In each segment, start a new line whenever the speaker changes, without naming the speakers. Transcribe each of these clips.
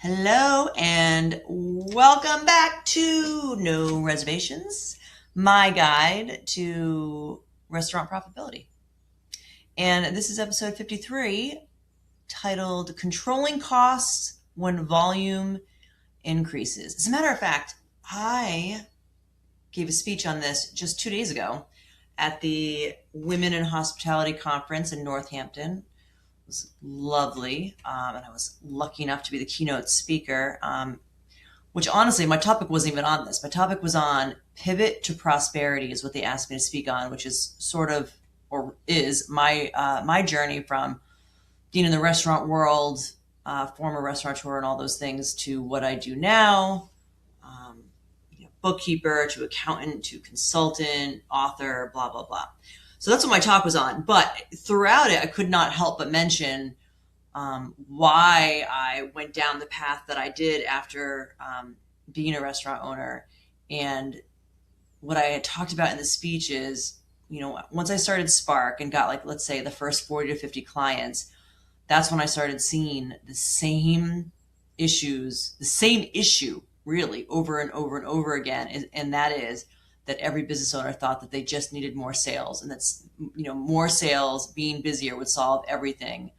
Hello and welcome back to No Reservations, my guide to restaurant profitability. And this is episode 53, titled Controlling Costs When Volume Increases. As a matter of fact, I gave a speech on this just 2 days ago at the Women in Hospitality Conference in Northampton. Was lovely, and I was lucky enough to be the keynote speaker, which honestly, my topic wasn't even on this. My topic was on pivot to prosperity is what they asked me to speak on, which is sort of, or is my journey from being in the restaurant world, former restaurateur and all those things, to what I do now, bookkeeper to accountant to consultant, author, blah, blah, blah. So that's what my talk was on. But throughout it, I could not help but mention why I went down the path that I did after being a restaurant owner. And what I had talked about in the speech is, once I started Spark and got let's say the first 40 to 50 clients, that's when I started seeing the same issue really over and over and over again. And that is that every business owner thought that they just needed more sales, and that's, more sales, being busier would solve everything,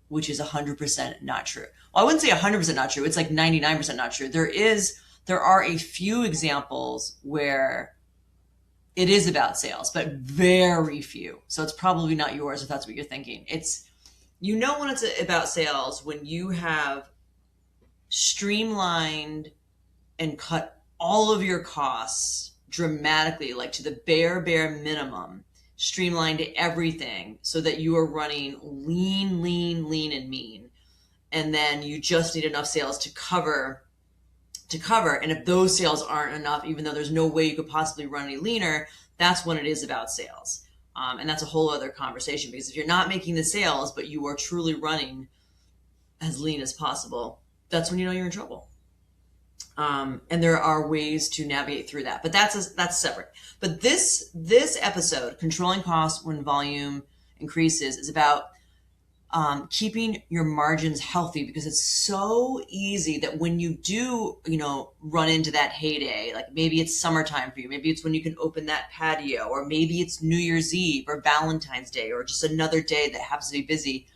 which is 100% not true. Well, I wouldn't say 100% not true. It's like 99% not true. There are a few examples where it is about sales, but very few. So it's probably not yours if that's what you're thinking. It's, when it's about sales, when you have streamlined and cut all of your costs dramatically, like to the bare minimum, streamlined everything so that you are running lean and mean. And then you just need enough sales to cover. And if those sales aren't enough, even though there's no way you could possibly run any leaner, that's when it is about sales. And that's a whole other conversation, because if you're not making the sales, but you are truly running as lean as possible, that's when you know you're in trouble. And there are ways to navigate through that, but that's separate. But this episode, controlling costs when volume increases, is about keeping your margins healthy, because it's so easy that when you do, run into that heyday, like maybe it's summertime for you, maybe it's when you can open that patio, or maybe it's New Year's Eve or Valentine's Day, or just another day that happens to be busy.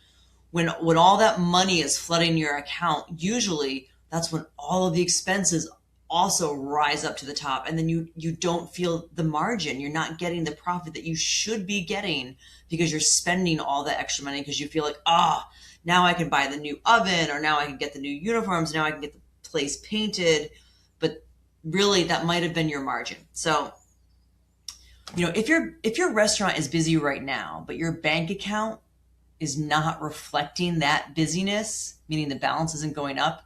When all that money is flooding your account, usually that's when all of the expenses also rise up to the top, and then you don't feel the margin. You're not getting the profit that you should be getting, because you're spending all that extra money because you feel like, now I can buy the new oven, or now I can get the new uniforms, now I can get the place painted. But really, that might have been your margin. So, if your restaurant is busy right now, but your bank account is not reflecting that busyness, meaning the balance isn't going up,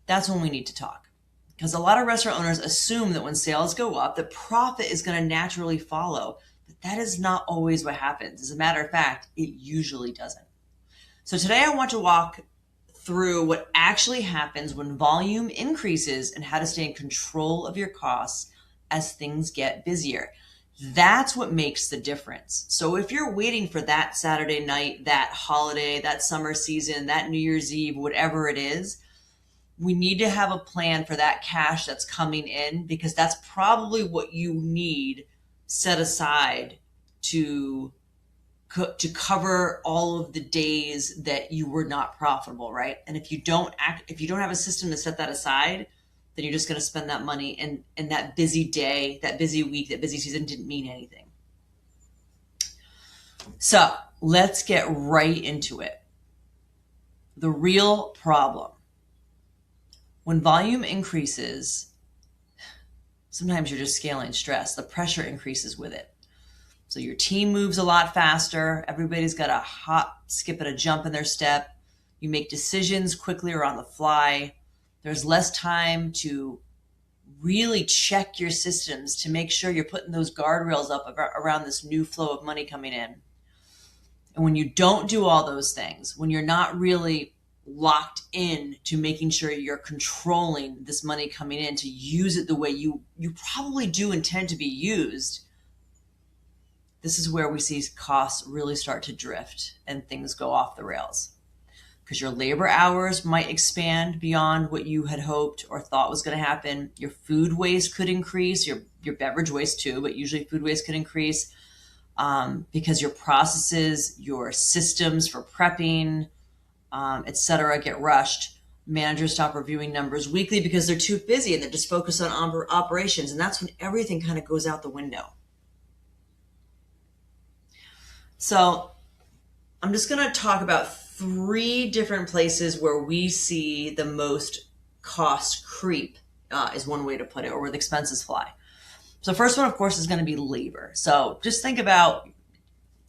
that's when we need to talk. Because a lot of restaurant owners assume that when sales go up, the profit is going to naturally follow. But that is not always what happens. As a matter of fact, it usually doesn't. So today I want to walk through what actually happens when volume increases and how to stay in control of your costs as things get busier. That's what makes the difference. So if you're waiting for that Saturday night, that holiday, that summer season, that New Year's Eve, whatever it is, we need to have a plan for that cash that's coming in, because that's probably what you need set aside to cover all of the days that you were not profitable, right? And if you don't have a system to set that aside, then you're just going to spend that money, and that busy day, that busy week, that busy season didn't mean anything. So let's get right into it. The real problem. When volume increases, sometimes you're just scaling stress. The pressure increases with it. So your team moves a lot faster. Everybody's got a hop, skip, and a jump in their step. You make decisions quickly or on the fly. There's less time to really check your systems to make sure you're putting those guardrails up around this new flow of money coming in. And when you don't do all those things, when you're not really locked in to making sure you're controlling this money coming in to use it the way you probably do intend to be used, this is where we see costs really start to drift and things go off the rails. because your labor hours might expand beyond what you had hoped or thought was going to happen. Your food waste could increase, your beverage waste too, but usually food waste could increase because your processes, your systems for prepping, etc., get rushed. Managers stop reviewing numbers weekly because they're too busy and they're just focused on operations. And that's when everything kind of goes out the window. So I'm just going to talk about 3 different places where we see the most cost creep, is one way to put it, or where the expenses fly. So the first one, of course, is going to be labor. So just think about,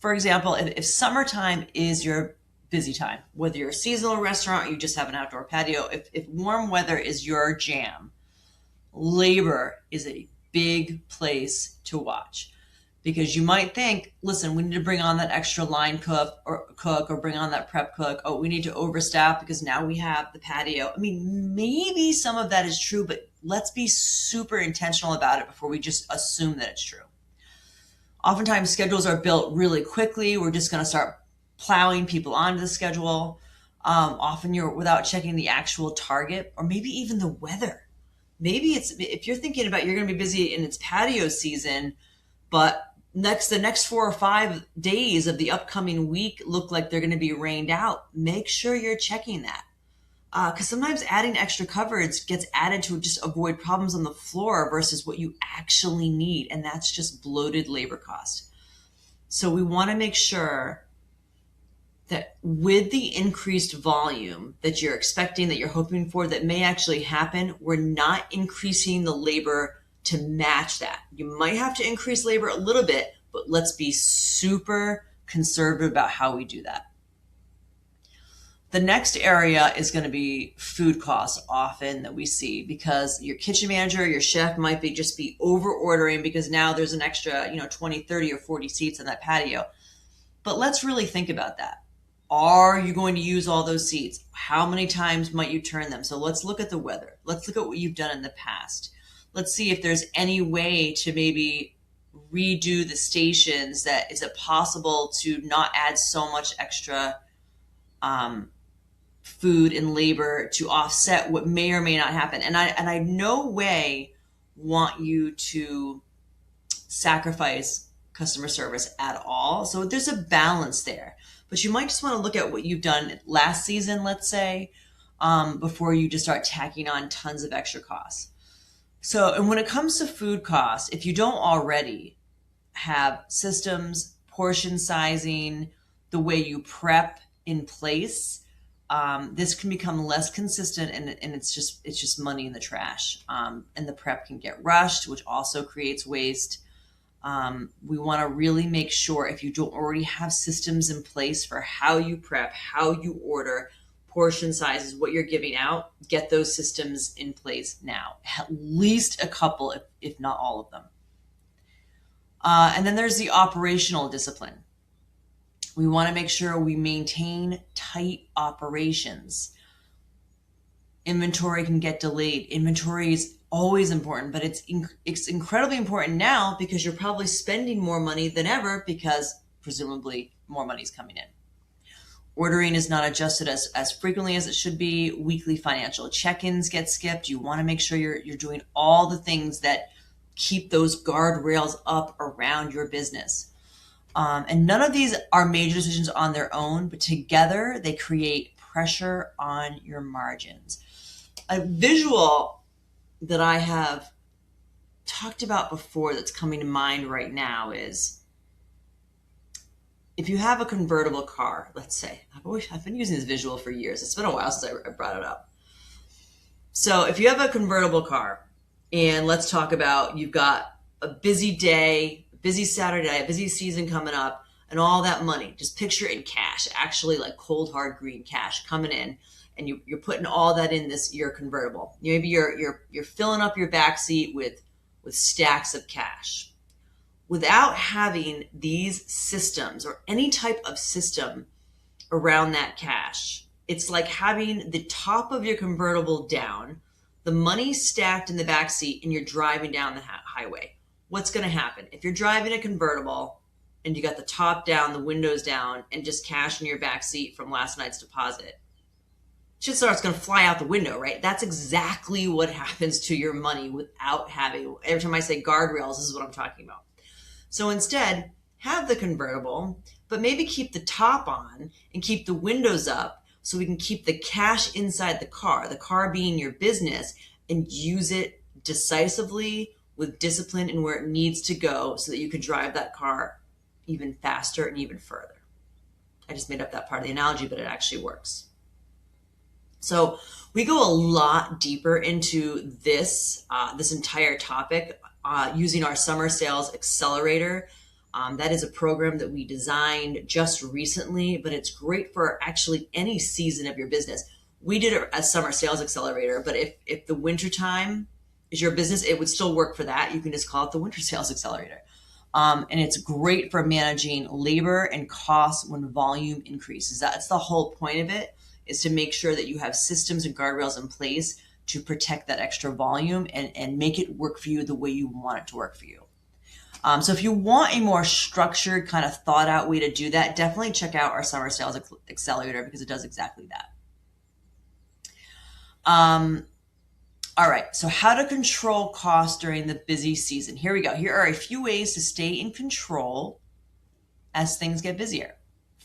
for example, if summertime is your busy time, whether you're a seasonal restaurant or you just have an outdoor patio, if warm weather is your jam, labor is a big place to watch. Because you might think, listen, we need to bring on that extra line cook or bring on that prep cook. Oh, we need to overstaff because now we have the patio. I mean, maybe some of that is true, but let's be super intentional about it before we just assume that it's true. Oftentimes schedules are built really quickly. We're just going to start plowing people onto the schedule. Often you're without checking the actual target or maybe even the weather. Maybe if you're thinking about you're going to be busy in its patio season, but the next 4 or 5 days of the upcoming week look like they're going to be rained out. Make sure you're checking that. Because sometimes adding extra coverage gets added to just avoid problems on the floor versus what you actually need. And that's just bloated labor cost. So we want to make sure that with the increased volume that you're expecting, that you're hoping for, that may actually happen, we're not increasing the labor to match that. You might have to increase labor a little bit, but let's be super conservative about how we do that. The next area is going to be food costs often that we see because your kitchen manager, your chef might just be over ordering because now there's an extra, 20, 30 or 40 seats on that patio. But let's really think about that. Are you going to use all those seats? How many times might you turn them? So let's look at the weather. Let's look at what you've done in the past. Let's see if there's any way to maybe redo the stations. Is it possible to not add so much extra food and labor to offset what may or may not happen? And I no way want you to sacrifice customer service at all. So there's a balance there. But you might just want to look at what you've done last season, let's say, before you just start tacking on tons of extra costs. So, and when it comes to food costs, if you don't already have systems, portion sizing, the way you prep in place, this can become less consistent and it's just money in the trash. And the prep can get rushed, which also creates waste. We want to really make sure if you don't already have systems in place for how you prep, how you order, portion sizes, what you're giving out, get those systems in place now. At least a couple, if not all of them. And then there's the operational discipline. We want to make sure we maintain tight operations. Inventory can get delayed. Inventory is always important, but it's incredibly important now because you're probably spending more money than ever because presumably more money is coming in. Ordering is not adjusted as frequently as it should be. Weekly financial check-ins get skipped. You want to make sure you're doing all the things that keep those guardrails up around your business. And none of these are major decisions on their own, but together they create pressure on your margins. A visual that I have talked about before that's coming to mind right now is if you have a convertible car, let's say, I've been using this visual for years. It's been a while since I brought it up. So if you have a convertible car and let's talk about you've got a busy day, a busy Saturday, a busy season coming up and all that money, just picture it in cash, actually like cold, hard, green cash coming in. And you're putting all that in your convertible. Maybe you're filling up your backseat with stacks of cash. Without having these systems or any type of system around that cash, it's like having the top of your convertible down, the money stacked in the backseat, and you're driving down the highway. What's going to happen? If you're driving a convertible and you got the top down, the windows down, and just cash in your backseat from last night's deposit, shit starts going to fly out the window, right? That's exactly what happens to your money without having, every time I say guardrails, this is what I'm talking about. So instead, have the convertible, but maybe keep the top on and keep the windows up so we can keep the cash inside the car being your business, and use it decisively with discipline and where it needs to go so that you can drive that car even faster and even further. I just made up that part of the analogy, but it actually works. So we go a lot deeper into this entire topic using our Summer Sales Accelerator. That is a program that we designed just recently, but it's great for actually any season of your business. We did it as Summer Sales Accelerator, but if the winter time is your business, it would still work for that. You can just call it the Winter Sales Accelerator. And it's great for managing labor and costs when volume increases. That's the whole point of it, is to make sure that you have systems and guardrails in place to protect that extra volume and make it work for you the way you want it to work for you. So if you want a more structured, kind of thought out way to do that, definitely check out our Summer Sales Accelerator, because it does exactly that. All right, so how to control costs during the busy season. Here we go. Here are a few ways to stay in control as things get busier.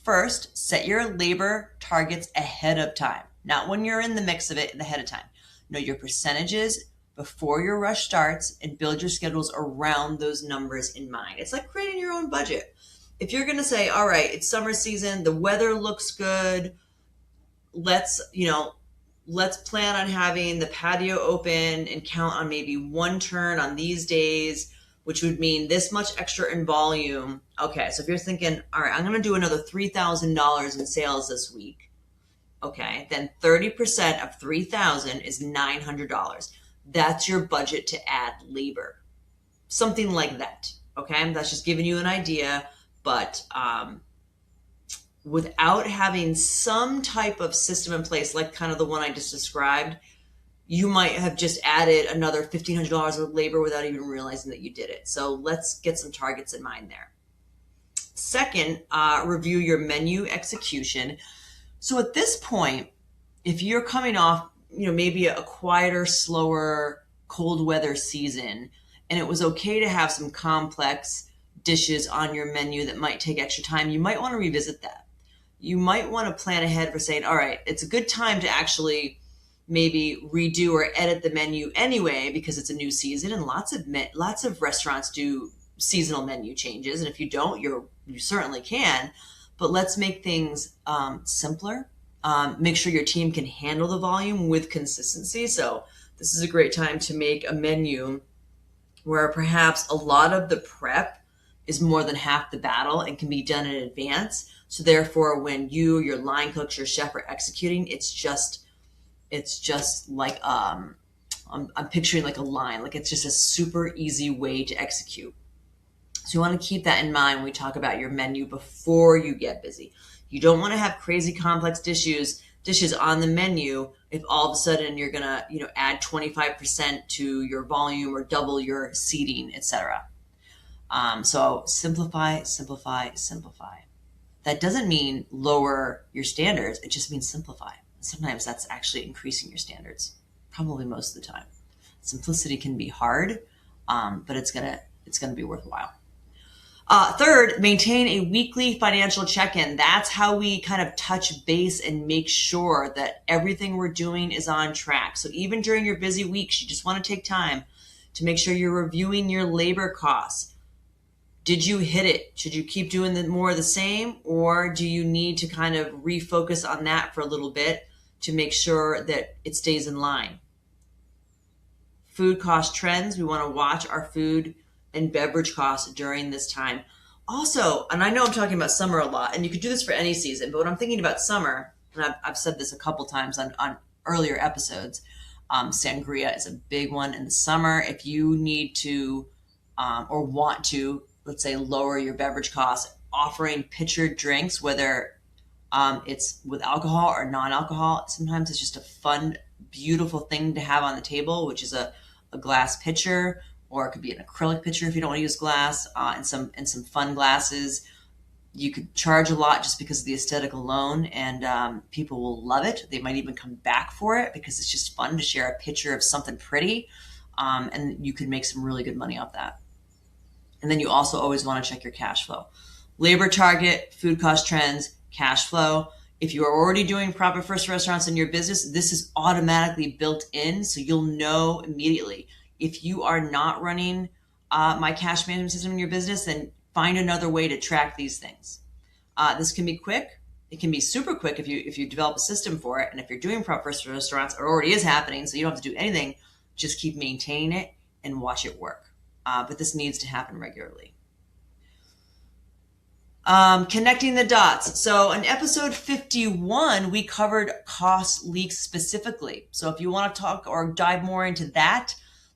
First, set your labor targets ahead of time, not when you're in the mix of it, ahead of time. Know your percentages before your rush starts and build your schedules around those numbers in mind. It's like creating your own budget. If you're going to say, all right, it's summer season, the weather looks good, let's plan on having the patio open and count on maybe one turn on these days, which would mean this much extra in volume. Okay, so if you're thinking, all right, I'm going to do another $3,000 in sales this week. Okay, then 30% of $3,000 is $900. That's your budget to add labor. Something like that. Okay, that's just giving you an idea, but without having some type of system in place, like kind of the one I just described, you might have just added another $1,500 of labor without even realizing that you did it. So let's get some targets in mind there. Second, review your menu execution. So at this point, if you're coming off, maybe a quieter, slower, cold weather season, and it was okay to have some complex dishes on your menu that might take extra time, you might want to revisit that. You might want to plan ahead for saying, all right, it's a good time to actually maybe redo or edit the menu anyway, because it's a new season, and lots of restaurants do seasonal menu changes. And if you don't, you certainly can, but let's make things simpler. Make sure your team can handle the volume with consistency. So this is a great time to make a menu where perhaps a lot of the prep is more than half the battle and can be done in advance. So therefore, when your line cooks, your chef are executing, it's just like, I'm picturing like a line, like it's just a super easy way to execute. So you want to keep that in mind when we talk about your menu before you get busy. You don't want to have crazy complex dishes on the menu if all of a sudden you're going to, add 25% to your volume or double your seating, etc. So simplify. That doesn't mean lower your standards. It just means simplify. Sometimes that's actually increasing your standards, probably most of the time. Simplicity can be hard, but it's gonna be worthwhile. Third, maintain a weekly financial check-in. That's how we kind of touch base and make sure that everything we're doing is on track. So even during your busy weeks, you just want to take time to make sure you're reviewing your labor costs. Did you hit it? Should you keep doing more of the same, or do you need to kind of refocus on that for a little bit to make sure that it stays in line? Food cost trends. We want to watch our food and beverage costs during this time. Also, and I know I'm talking about summer a lot, and you could do this for any season, but when I'm thinking about summer, and I've said this a couple times on earlier episodes, sangria is a big one in the summer. If you need to or want to, let's say, lower your beverage costs, offering pitcher drinks, whether it's with alcohol or non-alcohol, sometimes it's just a fun, beautiful thing to have on the table, which is a glass pitcher, or it could be an acrylic pitcher if you don't want to use glass, and some fun glasses. You could charge a lot just because of the aesthetic alone, and people will love it. They might even come back for it because it's just fun to share a picture of something pretty, and you could make some really good money off that. And then you also always want to check your cash flow. Labor target, food cost trends, cash flow. If you are already doing profit first restaurants in your business, this is automatically built in, so you'll know immediately. If you are not running my cash management system in your business, then find another way to track these things. This can be quick. It can be super quick if you develop a system for it. And if you're doing profit first restaurants, it already is happening, so you don't have to do anything. Just keep maintaining it and watch it work. But this needs to happen regularly. Connecting the dots. So in episode 51, we covered cost leaks specifically. So if you want to talk or dive more into that,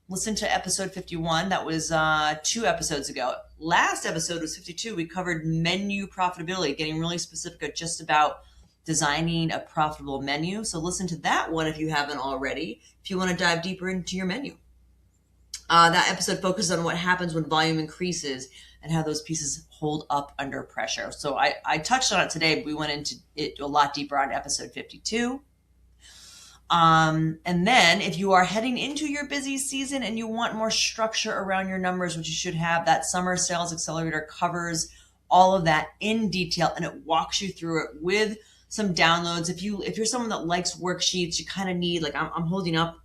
listen to episode 51. That was 2 episodes ago. Last episode was 52. We covered menu profitability, getting really specific just about designing a profitable menu. So listen to that one if you haven't already, if you want to dive deeper into your menu. That episode focuses on what happens when volume increases and how those pieces hold up under pressure. So I touched on it today, but we went into it a lot deeper on episode 52. And then if you are heading into your busy season and you want more structure around your numbers, which you should have, that Summer Sales Accelerator covers all of that in detail, and it walks you through it with some downloads. If you're someone that likes worksheets, you kind of need, like I'm holding up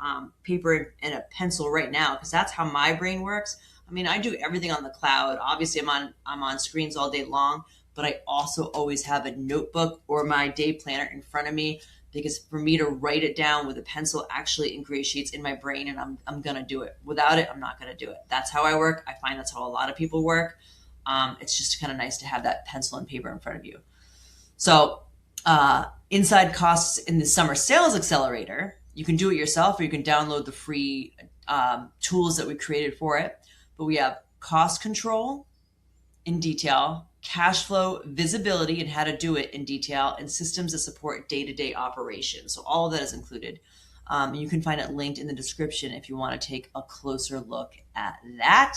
paper and a pencil right now because that's how my brain works. I mean, I do everything on the cloud. Obviously, I'm on screens all day long, but I also always have a notebook or my day planner in front of me, because for me to write it down with a pencil actually ingratiates in my brain, and I'm going to do it. Without it, I'm not going to do it. That's how I work. I find that's how a lot of people work. It's just kind of nice to have that pencil and paper in front of you. So inside costs in the Summer Sales Accelerator, you can do it yourself, or you can download the free tools that we created for it. But we have cost control in detail, cash flow visibility and how to do it in detail, and systems that support day-to-day operations. So all of that is included. You can find it linked in the description if you want to take a closer look at that.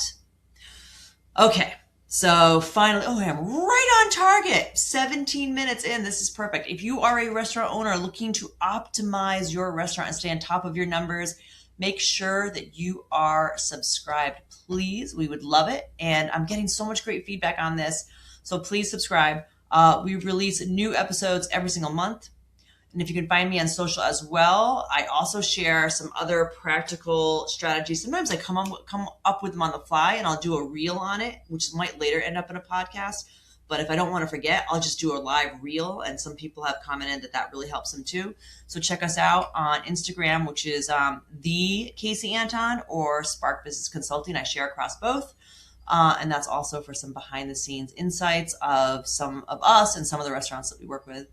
Okay, so finally, I'm right on target. 17 minutes in, this is perfect. If you are a restaurant owner looking to optimize your restaurant and stay on top of your numbers, make sure that you are subscribed, please. We would love it. And I'm getting so much great feedback on this, so please subscribe. We release new episodes every single month. And if you can find me on social as well, I also share some other practical strategies. Sometimes I come up with them on the fly, and I'll do a reel on it, which might later end up in a podcast. But if I don't want to forget, I'll just do a live reel. And some people have commented that really helps them too. So check us out on Instagram, which is the Kasey Anton or Spark Business Consulting. I share across both. And that's also for some behind the scenes insights of some of us and some of the restaurants that we work with.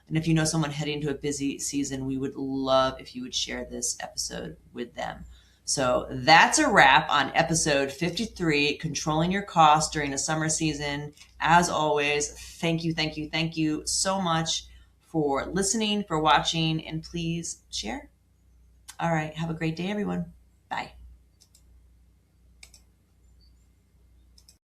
And if you know someone heading into a busy season, we would love if you would share this episode with them. So that's a wrap on episode 53, Controlling Your Costs During the Summer Season. As always, thank you so much for listening, for watching, and please share. All right, have a great day, everyone. Bye.